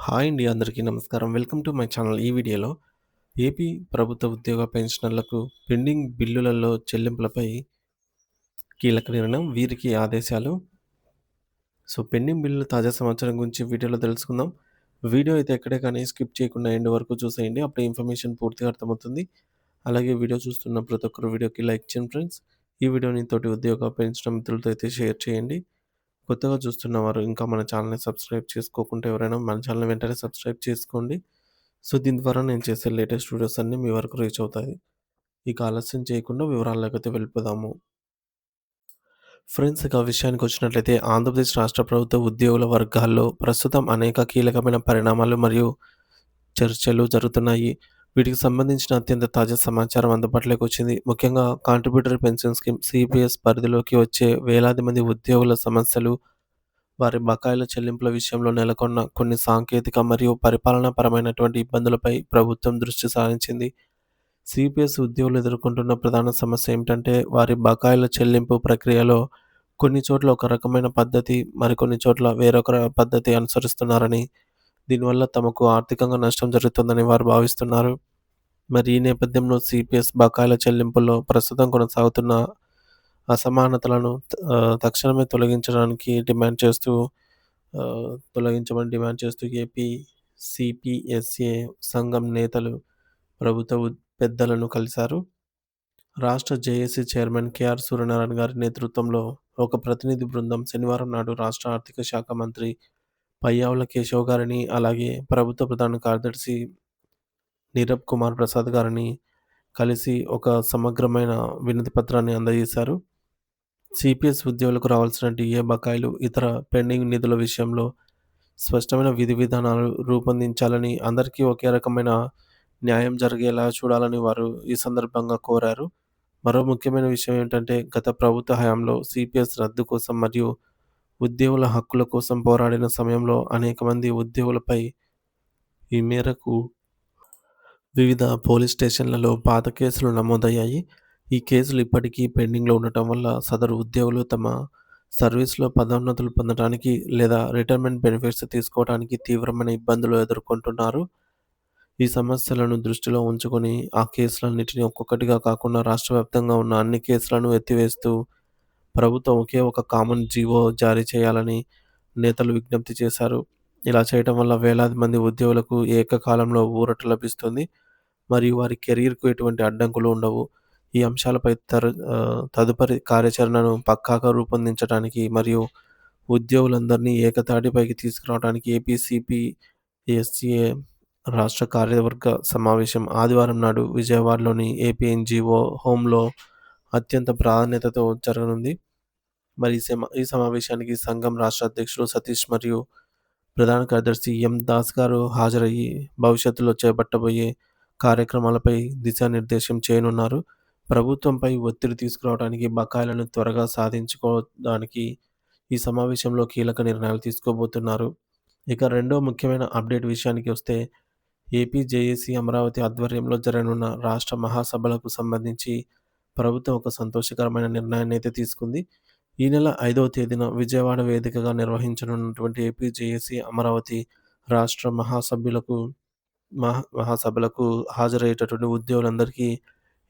Hi అండి. అందరికీ నమస్కారం. Welcome to my channel. ఈ వీడియోలో ఏపీ ప్రభుత్వ ఉద్యోగ పెన్షనర్లకు పెండింగ్ బిల్లులలో చెల్లింపులపై కీలక నిర్ణయం, వీరికి ఆదేశాలు. పెండింగ్ బిల్లుల తాజా సమాచారం గురించి వీడియోలో తెలుసుకుందాం. వీడియో అయితే ఎక్కడే కానీ స్కిప్ చేయకుండా ఎండ్ వరకు చూసేయండి. అప్పుడే ఇన్ఫర్మేషన్ పూర్తిగా అర్థమవుతుంది. అలాగే వీడియో చూస్తున్న ప్రతి ఒక్కరు వీడియోకి లైక్ చేయండి ఫ్రెండ్స్. ఈ వీడియోని తోటి ఉద్యోగ పెన్షన్ మిత్రులతో అయితే షేర్ చేయండి. కొత్తగా చూస్తున్నవారు ఇంకా మన ఛానల్‌ని సబ్స్క్రైబ్ చేసుకోకుంటే ఎవరైనా మన ఛానల్‌ని వెంటనే సబ్స్క్రైబ్ చేసుకోండి. దీని ద్వారా నేను చేసే లేటెస్ట్ వీడియోస్ అన్నీ మీ వరకు రీచ్ అవుతాయి. ఇక ఆలస్యం చేయకుండా వివరాల్లోకైతే వెళ్ళిపోదాము. ఫ్రెండ్స్, ఇక విషయానికొచ్చినట్లయితే ఆంధ్రప్రదేశ్ రాష్ట్ర ప్రభుత్వ ఉద్యోగుల వర్గాల్లో ప్రస్తుతం అనేక కీలకమైన పరిణామాలు మరియు చర్చలు జరుగుతున్నాయి. వీటికి సంబంధించిన అత్యంత తాజా సమాచారం అందుబాటులోకి వచ్చింది. ముఖ్యంగా కాంట్రిబ్యూటరీ పెన్షన్ స్కీమ్ (సీపీఎస్) పరిధిలోకి వచ్చే వేలాది మంది ఉద్యోగుల సమస్యలు, వారి బకాయిల చెల్లింపుల విషయంలో నెలకొన్న కొన్ని సాంకేతిక మరియు పరిపాలనాపరమైనటువంటి ఇబ్బందులపై ప్రభుత్వం దృష్టి సారించింది. సిపిఎస్ ఉద్యోగులు ఎదుర్కొంటున్న ప్రధాన సమస్య ఏమిటంటే, వారి బకాయిల చెల్లింపు ప్రక్రియలో కొన్ని చోట్ల ఒక రకమైన పద్ధతి, మరికొన్ని చోట్ల వేరొక పద్ధతి అనుసరిస్తున్నారని, దీనివల్ల తమకు ఆర్థికంగా నష్టం జరుగుతుందని వారు భావిస్తున్నారు. మరి ఈ నేపథ్యంలో సిపిఎస్ బకాయిల చెల్లింపుల్లో ప్రస్తుతం కొనసాగుతున్న అసమానతలను తక్షణమే తొలగించమని డిమాండ్ చేస్తూ ఏపీ సిపిఎస్ఏ సంఘం నేతలు ప్రభుత్వ పెద్దలను కలిశారు. రాష్ట్ర జేఏసీ చైర్మన్ కేఆర్ సూర్యనారాయణ గారి నేతృత్వంలో ఒక ప్రతినిధి బృందం శనివారం నాడు రాష్ట్ర ఆర్థిక శాఖ మంత్రి పయ్యావుల కేశవ్ గారిని, అలాగే ప్రభుత్వ ప్రధాన కార్యదర్శి నీరబ్ కుమార్ ప్రసాద్ గారిని కలిసి ఒక సమగ్రమైన వినతి పత్రాన్ని అందజేశారు. సిపిఎస్ ఉద్యోగులకు రావాల్సిన డిఏ బకాయిలు, ఇతర పెండింగ్ నిధుల విషయంలో స్పష్టమైన విధి విధానాలు రూపొందించాలని, అందరికీ ఒకే రకమైన న్యాయం జరిగేలా చూడాలని వారు ఈ సందర్భంగా కోరారు. మరో ముఖ్యమైన విషయం ఏంటంటే, గత ప్రభుత్వ హయాంలో సిపిఎస్ రద్దు కోసం మరియు ఉద్యోగుల హక్కుల కోసం పోరాడిన సమయంలో అనేక మంది ఉద్యోగులపై ఈ మేరకు వివిధ పోలీస్ స్టేషన్లలో పాత కేసులు నమోదయ్యాయి. ఈ కేసులు ఇప్పటికీ పెండింగ్‌లో ఉండటం వల్ల సదరు ఉద్యోగులు తమ సర్వీస్‌లో పదోన్నతులు పొందడానికి లేదా రిటైర్మెంట్ బెనిఫిట్స్ తీసుకోవడానికి తీవ్రమైన ఇబ్బందులు ఎదుర్కొంటున్నారు. ఈ సమస్యలను దృష్టిలో ఉంచుకొని ఆ కేసులన్నిటిని ఒక్కొక్కటిగా కాకుండా రాష్ట్ర వ్యాప్తంగా ఉన్న అన్ని కేసులను ఎత్తివేస్తూ ప్రభుత్వం ఒకే ఒక కామన్ జీవో జారీ చేయాలని నేతలు విజ్ఞప్తి చేశారు. ఇలా చేయటం వల్ల వేలాది మంది ఉద్యోగులకు ఏకకాలంలో ఊరట లభిస్తుంది మరియు వారి కెరీర్‌కు ఎటువంటి అడ్డంకులు ఉండవు. ఈ అంశాలపై తదుపరి కార్యాచరణను పక్కాగా రూపొందించడానికి మరియు ఉద్యోగులందరినీ ఏకతాటిపైకి తీసుకురావడానికి ఏపీసీపీఎస్సీఏ రాష్ట్ర కార్యవర్గ సమావేశం ఆదివారం నాడు విజయవాడలోని ఏపీ ఎన్‌జీఓ హోమ్‌లో అత్యంత ప్రాధాన్యతతో జరగనుంది. మరి ఈ సమావేశానికి సంఘం రాష్ట్ర అధ్యక్షులు సతీష్ మరియు ప్రధాన కార్యదర్శి ఎం. దాస్ గారు హాజరయ్యి భవిష్యత్తులో చేపట్టబోయే కార్యక్రమాలపై దిశానిర్దేశం చేయనున్నారు. ప్రభుత్వంపై ఒత్తిడి తీసుకురావడానికి, బకాయిలను త్వరగా సాధించుకోవడానికి ఈ సమావేశంలో కీలక నిర్ణయాలు తీసుకోబోతున్నారు. ఇక రెండో ముఖ్యమైన అప్డేట్ విషయానికి వస్తే, ఏపీ జేఏసీ అమరావతి ఆధ్వర్యంలో జరగనున్న రాష్ట్ర మహాసభలకు సంబంధించి ప్రభుత్వం ఒక సంతోషకరమైన నిర్ణయాన్నైతే తీసుకుంది. ఈ నెల 5వ తేదీన విజయవాడ వేదికగా నిర్వహించనున్నటువంటి ఏపీ జేఏసీ అమరావతి రాష్ట్ర మహాసభలకు హాజరయ్యేటటువంటి ఉద్యోగులందరికీ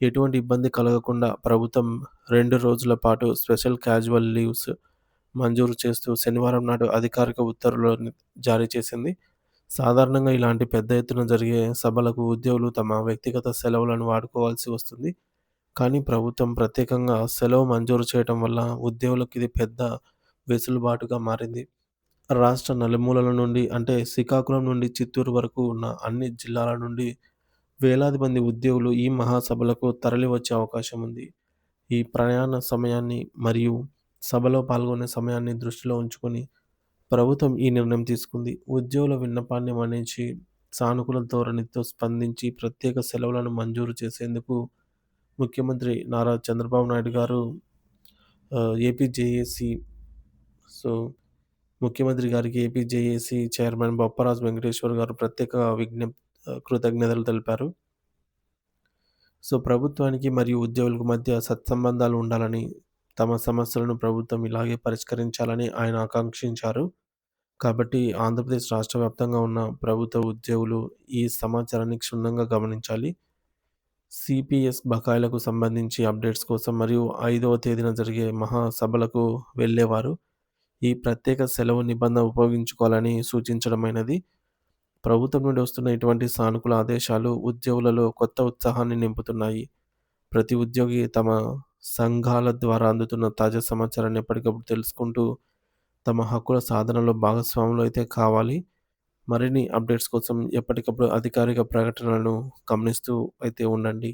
ఎటువంటి ఇబ్బంది కలగకుండా ప్రభుత్వం 2 రోజుల పాటు స్పెషల్ క్యాజువల్ లీవ్స్ మంజూరు చేస్తూ శనివారం నాడు అధికారిక ఉత్తర్వులను జారీ చేసింది. సాధారణంగా ఇలాంటి పెద్ద ఎత్తున జరిగే సభలకు ఉద్యోగులు తమ వ్యక్తిగత సెలవులను వాడుకోవాల్సి వస్తుంది. కానీ ప్రభుత్వం ప్రత్యేకంగా సెలవు మంజూరు చేయటం వల్ల ఉద్యోగులకు ఇది పెద్ద వెసులుబాటుగా మారింది. రాష్ట్ర నలుమూలల నుండి, అంటే శ్రీకాకుళం నుండి చిత్తూరు వరకు ఉన్న అన్ని జిల్లాల నుండి వేలాది మంది ఉద్యోగులు ఈ మహాసభలకు తరలివచ్చే అవకాశం ఉంది. ఈ ప్రయాణ సమయాన్ని మరియు సభలో పాల్గొనే సమయాన్ని దృష్టిలో ఉంచుకొని ప్రభుత్వం ఈ నిర్ణయం తీసుకుంది. ఉద్యోగుల విన్నపాన్ని మన్నించి సానుకూల ధోరణితో స్పందించి ప్రత్యేక సెలవులను మంజూరు చేసేందుకు ముఖ్యమంత్రి నారా చంద్రబాబు నాయుడు గారు ఏపీ జేఏసీ సో ముఖ్యమంత్రి గారికి AP JAC chairman Bopparaju Venkateshwar గారు ప్రత్యేక కృతజ్ఞతలు తెలిపారు. ప్రభుత్వానికి మరియు ఉద్యోగులకు మధ్య సత్సంబంధాలు ఉండాలని, తమ సమస్యలను ప్రభుత్వం ఇలాగే పరిష్కరించాలని ఆయన ఆకాంక్షించారు. కాబట్టి ఆంధ్రప్రదేశ్ రాష్ట్ర వ్యాప్తంగా ఉన్న ప్రభుత్వ ఉద్యోగులు ఈ సమాచారాన్ని క్షుణ్ణంగా గమనించాలి. సిపిఎస్ బకాయిలకు సంబంధించి అప్డేట్స్ కోసం మరియు 5వ తేదీన జరిగే మహాసభలకు వెళ్ళేవారు ఈ ప్రత్యేక సెలవు నిబంధన ఉపయోగించుకోవాలని సూచించడమైనది. ప్రభుత్వం నుండి వస్తున్న ఇటువంటి సానుకూల ఆదేశాలు ఉద్యోగులలో కొత్త ఉత్సాహాన్ని నింపుతున్నాయి. ప్రతి ఉద్యోగి తమ సంఘాల ద్వారా అందుతున్న తాజా సమాచారాన్ని ఎప్పటికప్పుడు తెలుసుకుంటూ, తమ హక్కుల సాధనలో భాగస్వాములు అయితే కావాలి. మరిన్ని అప్డేట్స్ కోసం ఎప్పటికప్పుడు అధికారిక ప్రకటనలను గమనిస్తూ అయితే ఉండండి.